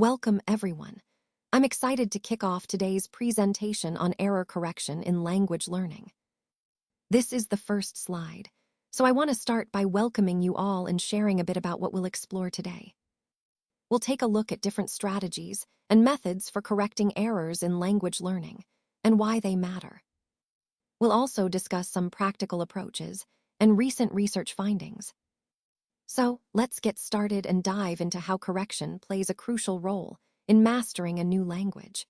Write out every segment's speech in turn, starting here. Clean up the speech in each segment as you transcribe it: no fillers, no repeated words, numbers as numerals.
Welcome, everyone. I'm excited to kick off today's presentation on error correction in language learning. This is the first slide, so I want to start by welcoming you all and sharing a bit about what we'll explore today. We'll take a look at different strategies and methods for correcting errors in language learning and why they matter. We'll also discuss some practical approaches and recent research findings. So, let's get started and dive into how correction plays a crucial role in mastering a new language.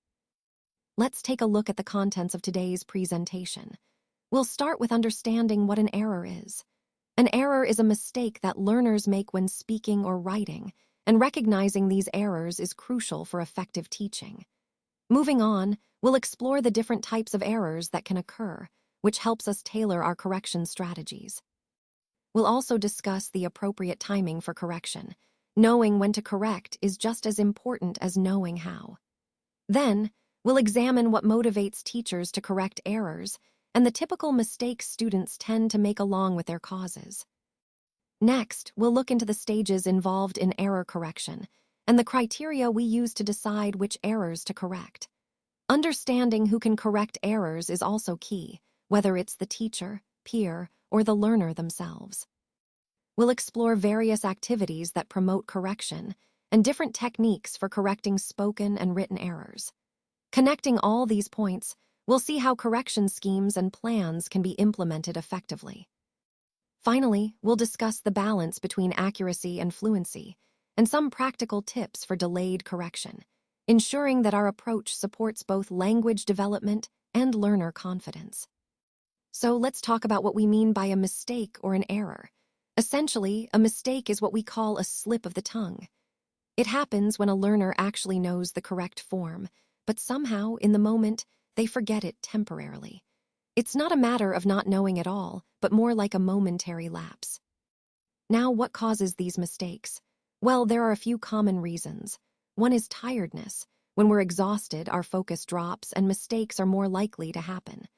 Let's take a look at the contents of today's presentation. We'll start with understanding what an error is. An error is a mistake that learners make when speaking or writing, and recognizing these errors is crucial for effective teaching. Moving on, we'll explore the different types of errors that can occur, which helps us tailor our correction strategies. We'll also discuss the appropriate timing for correction. Knowing when to correct is just as important as knowing how. Then, we'll examine what motivates teachers to correct errors and the typical mistakes students tend to make along with their causes. Next, we'll look into the stages involved in error correction and the criteria we use to decide which errors to correct. Understanding who can correct errors is also key, whether it's the teacher, peer, or the learner themselves. We'll explore various activities that promote correction and different techniques for correcting spoken and written errors. Connecting all these points, we'll see how correction schemes and plans can be implemented effectively. Finally, we'll discuss the balance between accuracy and fluency and some practical tips for delayed correction, ensuring that our approach supports both language development and learner confidence. So let's talk about what we mean by a mistake or an error. Essentially, a mistake is what we call a slip of the tongue. It happens when a learner actually knows the correct form, but somehow, in the moment, they forget it temporarily. It's not a matter of not knowing at all, but more like a momentary lapse. Now, what causes these mistakes? Well, there are a few common reasons. One is tiredness. When we're exhausted, our focus drops and mistakes are more likely to happen.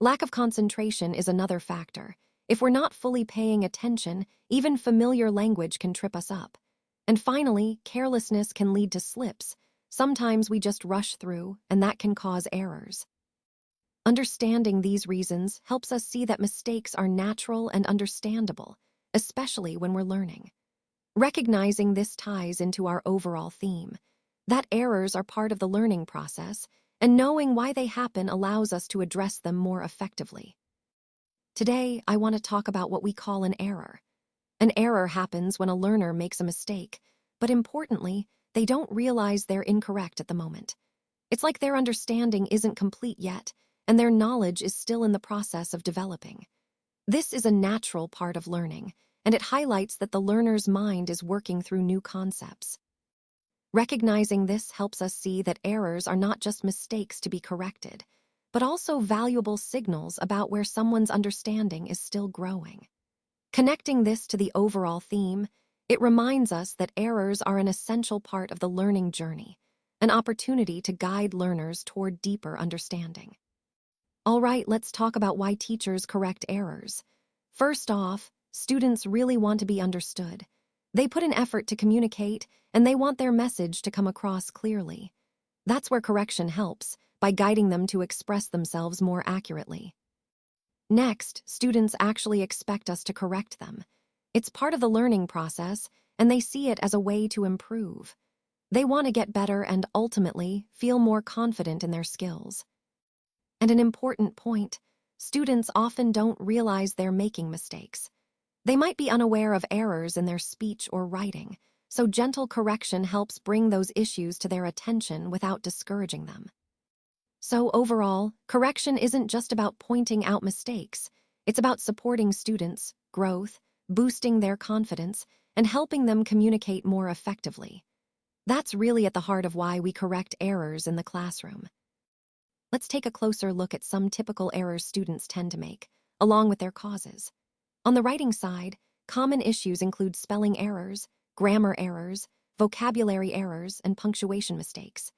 Lack of concentration is another factor. If we're not fully paying attention, even familiar language can trip us up. And finally, carelessness can lead to slips. Sometimes we just rush through, and that can cause errors. Understanding these reasons helps us see that mistakes are natural and understandable, especially when we're learning. Recognizing this ties into our overall theme, that errors are part of the learning process, and knowing why they happen allows us to address them more effectively. Today, I want to talk about what we call an error. An error happens when a learner makes a mistake, but importantly, they don't realize they're incorrect at the moment. It's like their understanding isn't complete yet, and their knowledge is still in the process of developing. This is a natural part of learning, and it highlights that the learner's mind is working through new concepts. Recognizing this helps us see that errors are not just mistakes to be corrected, but also valuable signals about where someone's understanding is still growing. Connecting this to the overall theme, it reminds us that errors are an essential part of the learning journey, an opportunity to guide learners toward deeper understanding. All right, let's talk about why teachers correct errors. First off, students really want to be understood. They put an effort to communicate, and they want their message to come across clearly. That's where correction helps, by guiding them to express themselves more accurately. Next, students actually expect us to correct them. It's part of the learning process, and they see it as a way to improve. They want to get better and ultimately feel more confident in their skills. And an important point, students often don't realize they're making mistakes. They might be unaware of errors in their speech or writing, so gentle correction helps bring those issues to their attention without discouraging them. So overall, correction isn't just about pointing out mistakes. It's about supporting students' growth, boosting their confidence, and helping them communicate more effectively. That's really at the heart of why we correct errors in the classroom. Let's take a closer look at some typical errors students tend to make, along with their causes. On the writing side, common issues include spelling errors, grammar errors, vocabulary errors, and punctuation mistakes.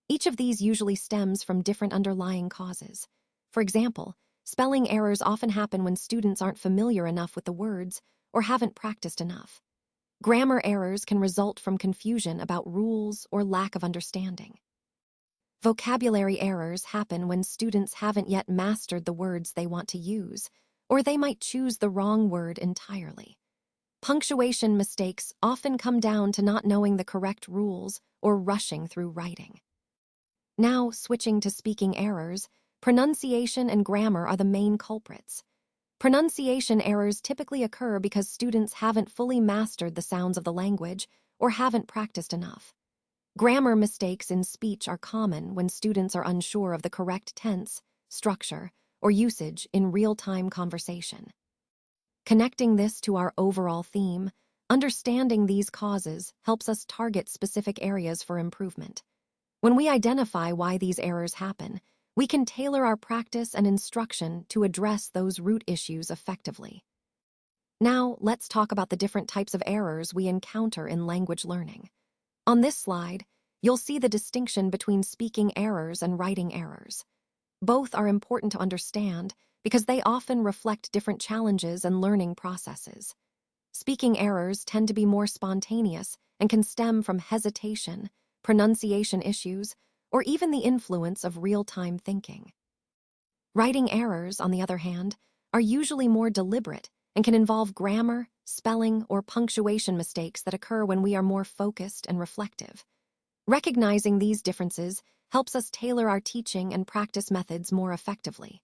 Each of these usually stems from different underlying causes. For example, spelling errors often happen when students aren't familiar enough with the words or haven't practiced enough. Grammar errors can result from confusion about rules or lack of understanding. Vocabulary errors happen when students haven't yet mastered the words they want to use, or they might choose the wrong word entirely. Punctuation mistakes often come down to not knowing the correct rules or rushing through writing. Now, switching to speaking errors, pronunciation and grammar are the main culprits. Pronunciation errors typically occur because students haven't fully mastered the sounds of the language or haven't practiced enough. Grammar mistakes in speech are common when students are unsure of the correct tense, structure, or usage in real-time conversation. Connecting this to our overall theme, understanding these causes helps us target specific areas for improvement. When we identify why these errors happen, we can tailor our practice and instruction to address those root issues effectively. Now, let's talk about the different types of errors we encounter in language learning. On this slide, you'll see the distinction between speaking errors and writing errors. Both are important to understand because they often reflect different challenges and learning processes. Speaking errors tend to be more spontaneous and can stem from hesitation, pronunciation issues, or even the influence of real-time thinking. Writing errors, on the other hand, are usually more deliberate and can involve grammar, spelling, or punctuation mistakes that occur when we are more focused and reflective. Recognizing these differences helps us tailor our teaching and practice methods more effectively.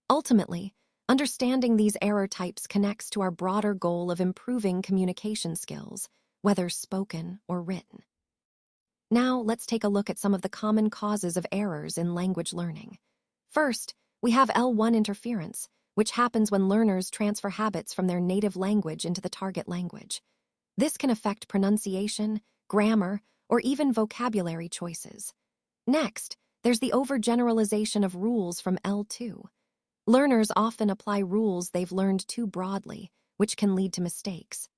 Ultimately, understanding these error types connects to our broader goal of improving communication skills, whether spoken or written. Now, let's take a look at some of the common causes of errors in language learning. First, we have L1 interference, which happens when learners transfer habits from their native language into the target language. This can affect pronunciation, grammar, or even vocabulary choices. Next, there's the overgeneralization of rules from L2. Learners often apply rules they've learned too broadly, which can lead to mistakes.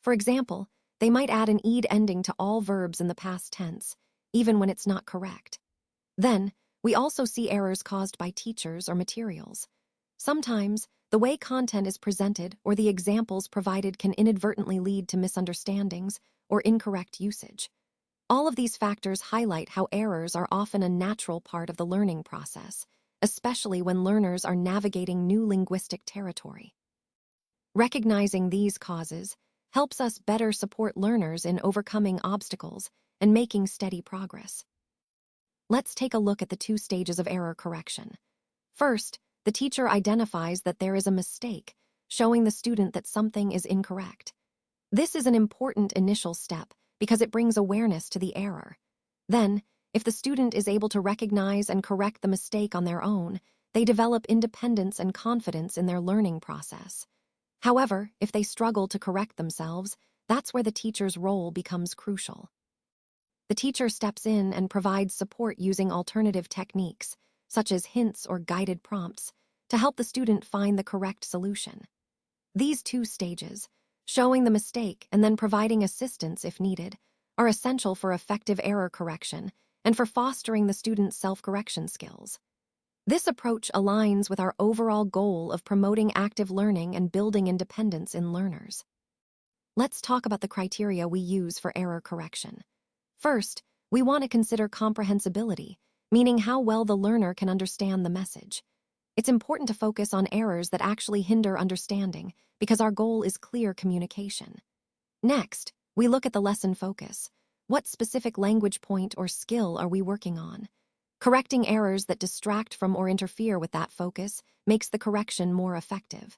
For example, they might add an "ed" ending to all verbs in the past tense, even when it's not correct. Then, we also see errors caused by teachers or materials. Sometimes, the way content is presented or the examples provided can inadvertently lead to misunderstandings or incorrect usage. All of these factors highlight how errors are often a natural part of the learning process, especially when learners are navigating new linguistic territory. Recognizing these causes helps us better support learners in overcoming obstacles and making steady progress. Let's take a look at the two stages of error correction. First, the teacher identifies that there is a mistake, showing the student that something is incorrect. This is an important initial step because it brings awareness to the error. Then, if the student is able to recognize and correct the mistake on their own, they develop independence and confidence in their learning process. However, if they struggle to correct themselves, that's where the teacher's role becomes crucial. The teacher steps in and provides support using alternative techniques, such as hints or guided prompts, to help the student find the correct solution. These two stages, showing the mistake and then providing assistance if needed, are essential for effective error correction and for fostering the student's self-correction skills. This approach aligns with our overall goal of promoting active learning and building independence in learners. Let's talk about the criteria we use for error correction. First, we want to consider comprehensibility, meaning how well the learner can understand the message. It's important to focus on errors that actually hinder understanding because our goal is clear communication. Next, we look at the lesson focus. What specific language point or skill are we working on? Correcting errors that distract from or interfere with that focus makes the correction more effective.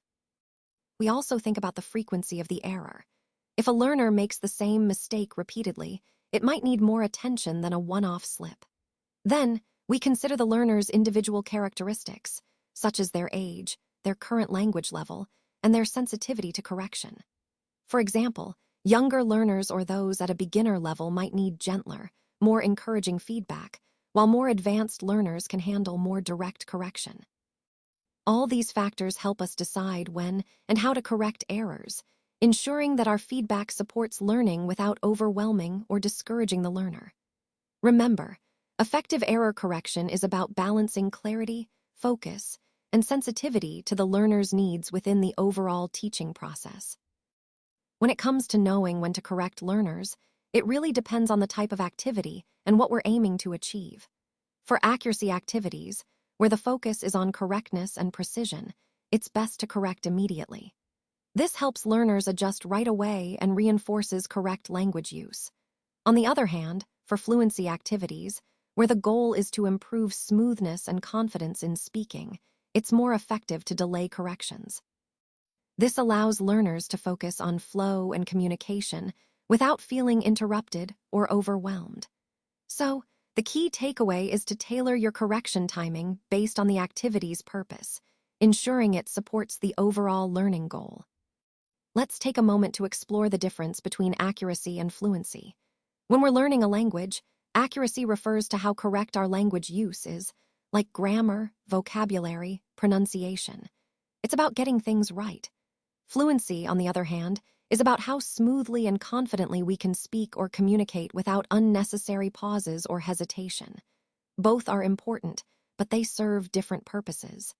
We also think about the frequency of the error. If a learner makes the same mistake repeatedly, it might need more attention than a one-off slip. Then, we consider the learner's individual characteristics, such as their age, their current language level, and their sensitivity to correction. For example, younger learners or those at a beginner level might need gentler, more encouraging feedback, while more advanced learners can handle more direct correction. All these factors help us decide when and how to correct errors, ensuring that our feedback supports learning without overwhelming or discouraging the learner. Remember, effective error correction is about balancing clarity, focus, and sensitivity to the learner's needs within the overall teaching process. When it comes to knowing when to correct learners, it really depends on the type of activity and what we're aiming to achieve. For accuracy activities, where the focus is on correctness and precision, it's best to correct immediately. This helps learners adjust right away and reinforces correct language use. On the other hand, for fluency activities, where the goal is to improve smoothness and confidence in speaking, it's more effective to delay corrections. This allows learners to focus on flow and communication without feeling interrupted or overwhelmed. So, the key takeaway is to tailor your correction timing based on the activity's purpose, ensuring it supports the overall learning goal. Let's take a moment to explore the difference between accuracy and fluency. When we're learning a language, accuracy refers to how correct our language use is, like grammar, vocabulary, pronunciation. It's about getting things right. Fluency, on the other hand, is about how smoothly and confidently we can speak or communicate without unnecessary pauses or hesitation. Both are important, but they serve different purposes.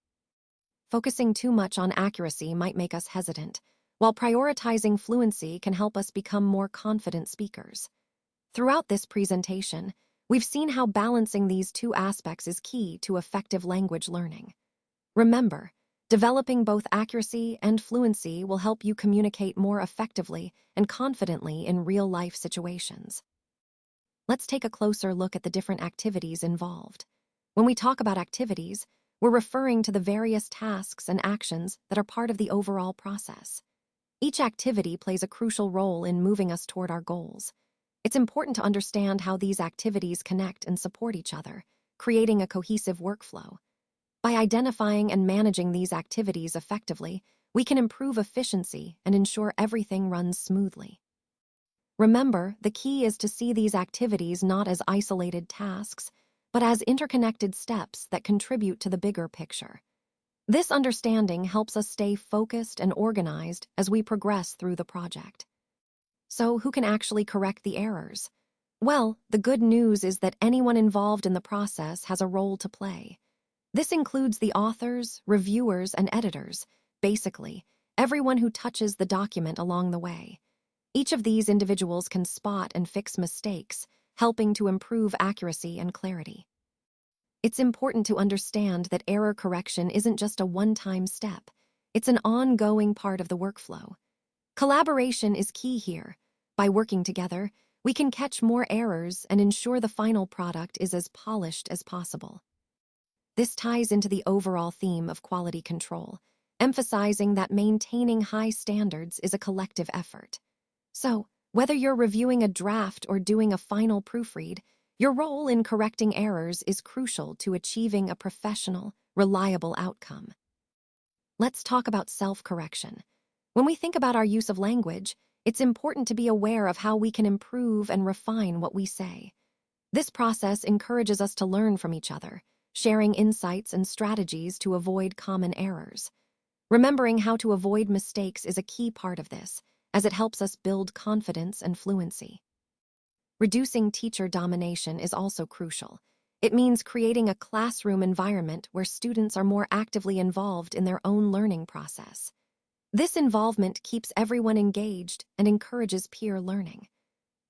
Focusing too much on accuracy might make us hesitant, while prioritizing fluency can help us become more confident speakers. Throughout this presentation, we've seen how balancing these two aspects is key to effective language learning. Remember, developing both accuracy and fluency will help you communicate more effectively and confidently in real-life situations. Let's take a closer look at the different activities involved. When we talk about activities, we're referring to the various tasks and actions that are part of the overall process. Each activity plays a crucial role in moving us toward our goals. It's important to understand how these activities connect and support each other, creating a cohesive workflow. By identifying and managing these activities effectively, we can improve efficiency and ensure everything runs smoothly. Remember, the key is to see these activities not as isolated tasks, but as interconnected steps that contribute to the bigger picture. This understanding helps us stay focused and organized as we progress through the project. So, who can actually correct the errors? Well, the good news is that anyone involved in the process has a role to play. This includes the authors, reviewers, and editors, basically, everyone who touches the document along the way. Each of these individuals can spot and fix mistakes, helping to improve accuracy and clarity. It's important to understand that error correction isn't just a one-time step. It's an ongoing part of the workflow. Collaboration is key here. By working together, we can catch more errors and ensure the final product is as polished as possible. This ties into the overall theme of quality control, emphasizing that maintaining high standards is a collective effort. So, whether you're reviewing a draft or doing a final proofread, your role in correcting errors is crucial to achieving a professional, reliable outcome. Let's talk about self-correction. When we think about our use of language, it's important to be aware of how we can improve and refine what we say. This process encourages us to learn from each other, sharing insights and strategies to avoid common errors. Remembering how to avoid mistakes is a key part of this, as it helps us build confidence and fluency. Reducing teacher domination is also crucial. It means creating a classroom environment where students are more actively involved in their own learning process. This involvement keeps everyone engaged and encourages peer learning.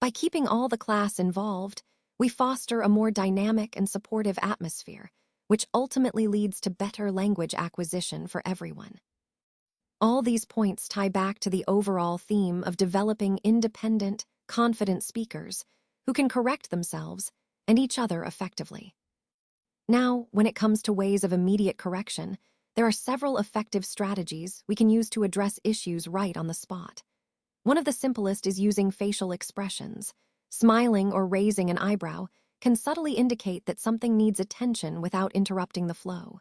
By keeping all the class involved, we foster a more dynamic and supportive atmosphere, which ultimately leads to better language acquisition for everyone. All these points tie back to the overall theme of developing independent, confident speakers who can correct themselves and each other effectively. Now, when it comes to ways of immediate correction, there are several effective strategies we can use to address issues right on the spot. One of the simplest is using facial expressions. Smiling or raising an eyebrow can subtly indicate that something needs attention without interrupting the flow.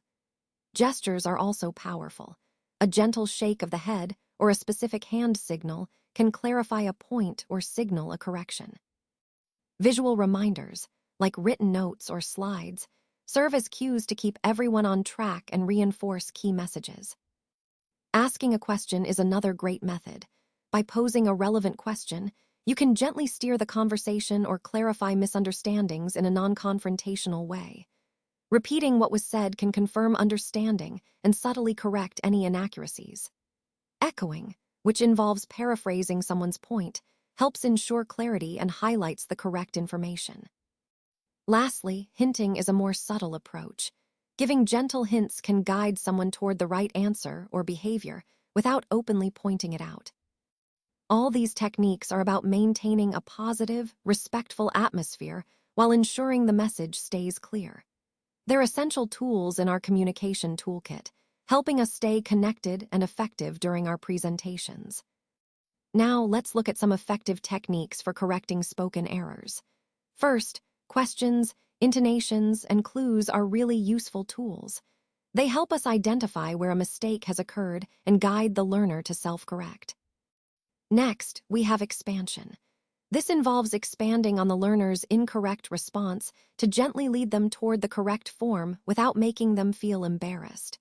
Gestures are also powerful. A gentle shake of the head or a specific hand signal can clarify a point or signal a correction. Visual reminders, like written notes or slides, serve as cues to keep everyone on track and reinforce key messages. Asking a question is another great method. By posing a relevant question, you can gently steer the conversation or clarify misunderstandings in a non-confrontational way. Repeating what was said can confirm understanding and subtly correct any inaccuracies. Echoing, which involves paraphrasing someone's point, helps ensure clarity and highlights the correct information. Lastly, hinting is a more subtle approach. Giving gentle hints can guide someone toward the right answer or behavior without openly pointing it out. All these techniques are about maintaining a positive, respectful atmosphere while ensuring the message stays clear. They're essential tools in our communication toolkit, helping us stay connected and effective during our presentations. Now, let's look at some effective techniques for correcting spoken errors. First, questions, intonations, and clues are really useful tools. They help us identify where a mistake has occurred and guide the learner to self-correct. Next, we have expansion. This involves expanding on the learner's incorrect response to gently lead them toward the correct form without making them feel embarrassed.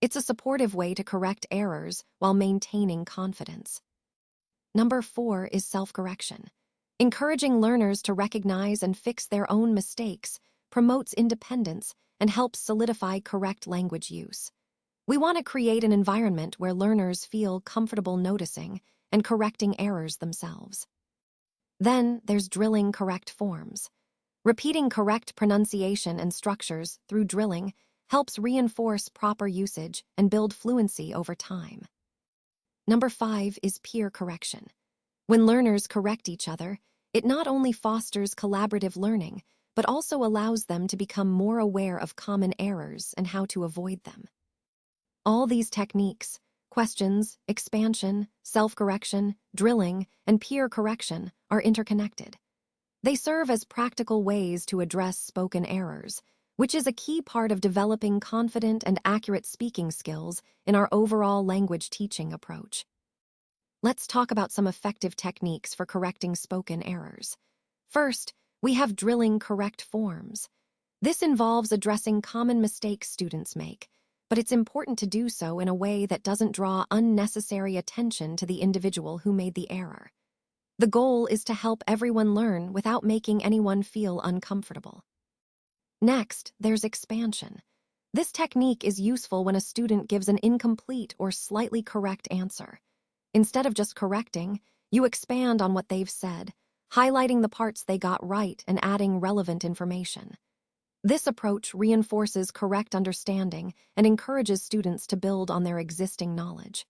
It's a supportive way to correct errors while maintaining confidence. Number 4 is self-correction. Encouraging learners to recognize and fix their own mistakes promotes independence and helps solidify correct language use. We want to create an environment where learners feel comfortable noticing and correcting errors themselves. Then there's drilling correct forms. Repeating correct pronunciation and structures through drilling helps reinforce proper usage and build fluency over time. Number 5 is peer correction. When learners correct each other, it not only fosters collaborative learning, but also allows them to become more aware of common errors and how to avoid them. All these techniques, questions, expansion, self-correction, drilling, and peer correction, are interconnected. They serve as practical ways to address spoken errors, which is a key part of developing confident and accurate speaking skills in our overall language teaching approach. Let's talk about some effective techniques for correcting spoken errors. First, we have drilling correct forms. This involves addressing common mistakes students make, but it's important to do so in a way that doesn't draw unnecessary attention to the individual who made the error. The goal is to help everyone learn without making anyone feel uncomfortable. Next, there's expansion. This technique is useful when a student gives an incomplete or slightly correct answer. Instead of just correcting, you expand on what they've said, highlighting the parts they got right and adding relevant information. This approach reinforces correct understanding and encourages students to build on their existing knowledge.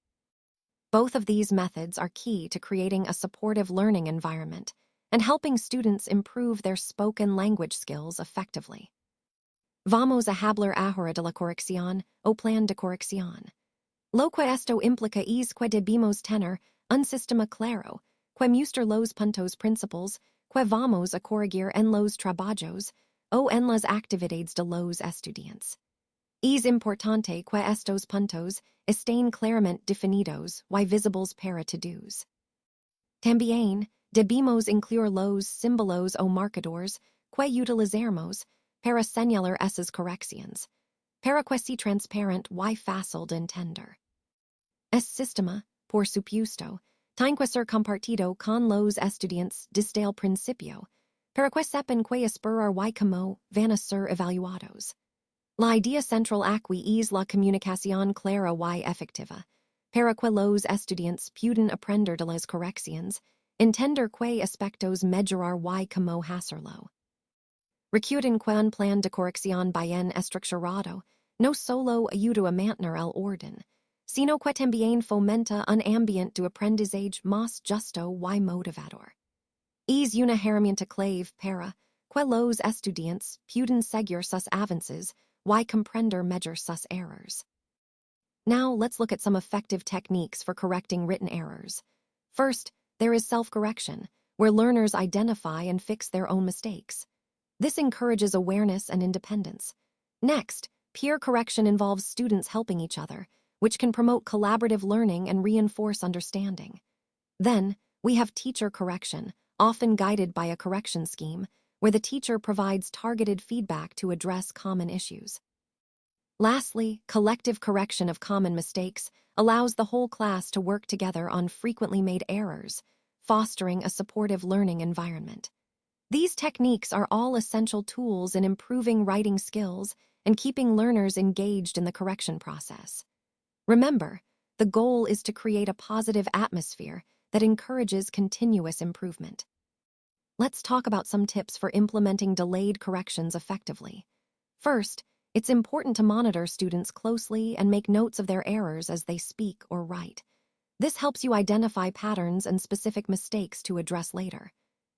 Both of these methods are key to creating a supportive learning environment and helping students improve their spoken language skills effectively. Vamos a hablar ahora de la corrección o plan de corrección. Lo que esto implica es que debemos tener un sistema claro, que muestra los puntos principales, que vamos a corregir en los trabajos, o en las actividades de los estudiantes. Es importante que estos puntos estén claramente definidos y visibles para todos. También, debemos incluir los símbolos o marcadores que utilizaremos para señalar esas correcciones, para que sea transparente y fácil de entender. Este sistema, por supuesto, tiene que ser compartido con los estudiantes desde el principio, para que sepan que esperar y cómo van a ser evaluados. La idea central aquí es la comunicación clara y efectiva, para que los estudiantes puedan aprender de las correcciones, entender qué aspectos mejorar y cómo hacerlo. Recuerden que un plan de corrección bien estructurado no solo ayuda a mantener el orden, sino que también fomenta un ambiente de aprendizaje más justo y motivador. Es una herramienta clave para que los estudiantes puedan seguir sus avances y comprender mejor sus errors. Now, let's look at some effective techniques for correcting written errors. First, there is self-correction, where learners identify and fix their own mistakes. This encourages awareness and independence. Next, peer correction involves students helping each other, which can promote collaborative learning and reinforce understanding. Then, we have teacher correction, often guided by a correction scheme, where the teacher provides targeted feedback to address common issues. Lastly, collective correction of common mistakes allows the whole class to work together on frequently made errors, fostering a supportive learning environment. These techniques are all essential tools in improving writing skills and keeping learners engaged in the correction process. Remember, the goal is to create a positive atmosphere that encourages continuous improvement. Let's talk about some tips for implementing delayed corrections effectively. First, it's important to monitor students closely and make notes of their errors as they speak or write. This helps you identify patterns and specific mistakes to address later.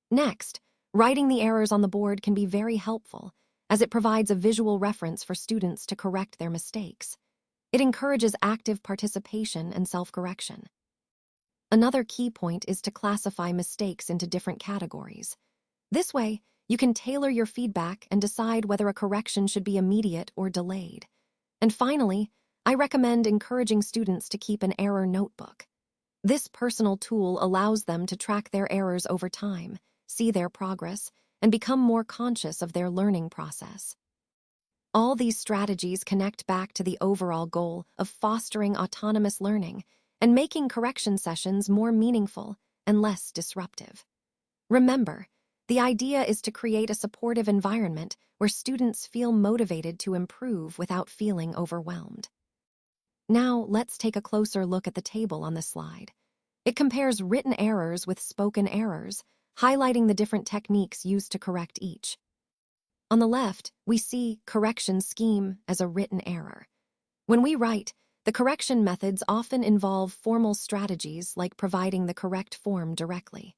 Next, writing the errors on the board can be very helpful, as it provides a visual reference for students to correct their mistakes. It encourages active participation and self-correction. Another key point is to classify mistakes into different categories. This way, you can tailor your feedback and decide whether a correction should be immediate or delayed. And finally, I recommend encouraging students to keep an error notebook. This personal tool allows them to track their errors over time, see their progress, and become more conscious of their learning process. All these strategies connect back to the overall goal of fostering autonomous learning and making correction sessions more meaningful and less disruptive. Remember, the idea is to create a supportive environment where students feel motivated to improve without feeling overwhelmed. Now, let's take a closer look at the table on this slide. It compares written errors with spoken errors, highlighting the different techniques used to correct each. On the left, we see correction scheme as a written error. When we write, the correction methods often involve formal strategies like providing the correct form directly.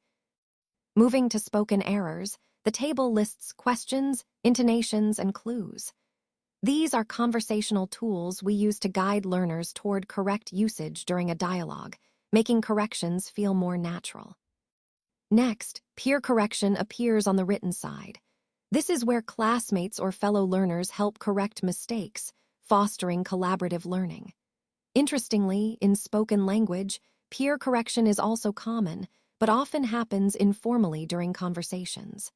Moving to spoken errors, the table lists questions, intonations, and clues. These are conversational tools we use to guide learners toward correct usage during a dialogue, making corrections feel more natural. Next, peer correction appears on the written side. This is where classmates or fellow learners help correct mistakes, fostering collaborative learning. Interestingly, in spoken language, peer correction is also common, but often happens informally during conversations.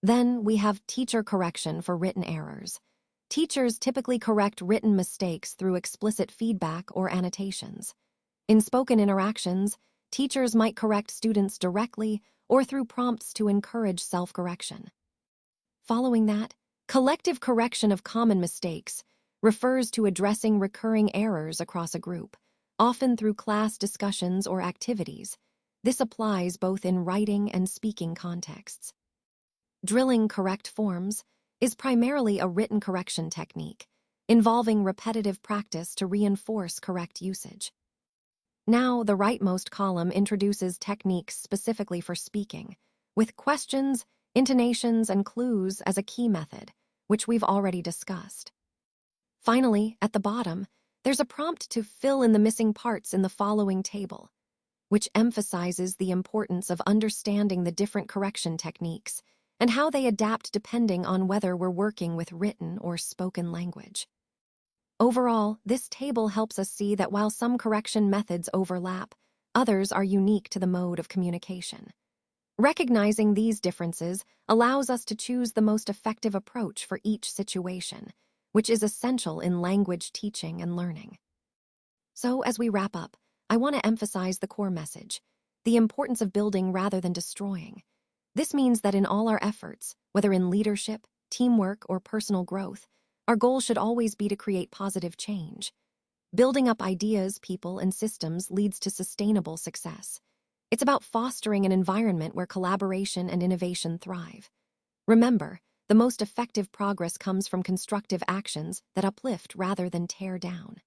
Then we have teacher correction for written errors. Teachers typically correct written mistakes through explicit feedback or annotations. In spoken interactions, teachers might correct students directly or through prompts to encourage self-correction. Following that, collective correction of common mistakes refers to addressing recurring errors across a group, often through class discussions or activities. This applies both in writing and speaking contexts. Drilling correct forms is primarily a written correction technique, involving repetitive practice to reinforce correct usage. Now, the rightmost column introduces techniques specifically for speaking, with questions, intonations, and clues as a key method, which we've already discussed. Finally, at the bottom, there's a prompt to fill in the missing parts in the following table, which emphasizes the importance of understanding the different correction techniques and how they adapt depending on whether we're working with written or spoken language. Overall, this table helps us see that while some correction methods overlap, others are unique to the mode of communication. Recognizing these differences allows us to choose the most effective approach for each situation, which is essential in language teaching and learning. So, as we wrap up, I want to emphasize the core message, the importance of building rather than destroying. This means that in all our efforts, whether in leadership, teamwork, or personal growth, our goal should always be to create positive change. Building up ideas, people, and systems leads to sustainable success. It's about fostering an environment where collaboration and innovation thrive. Remember, the most effective progress comes from constructive actions that uplift rather than tear down.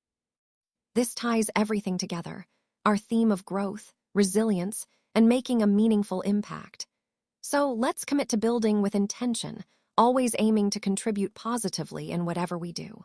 This ties everything together, our theme of growth, resilience, and making a meaningful impact. So let's commit to building with intention, always aiming to contribute positively in whatever we do.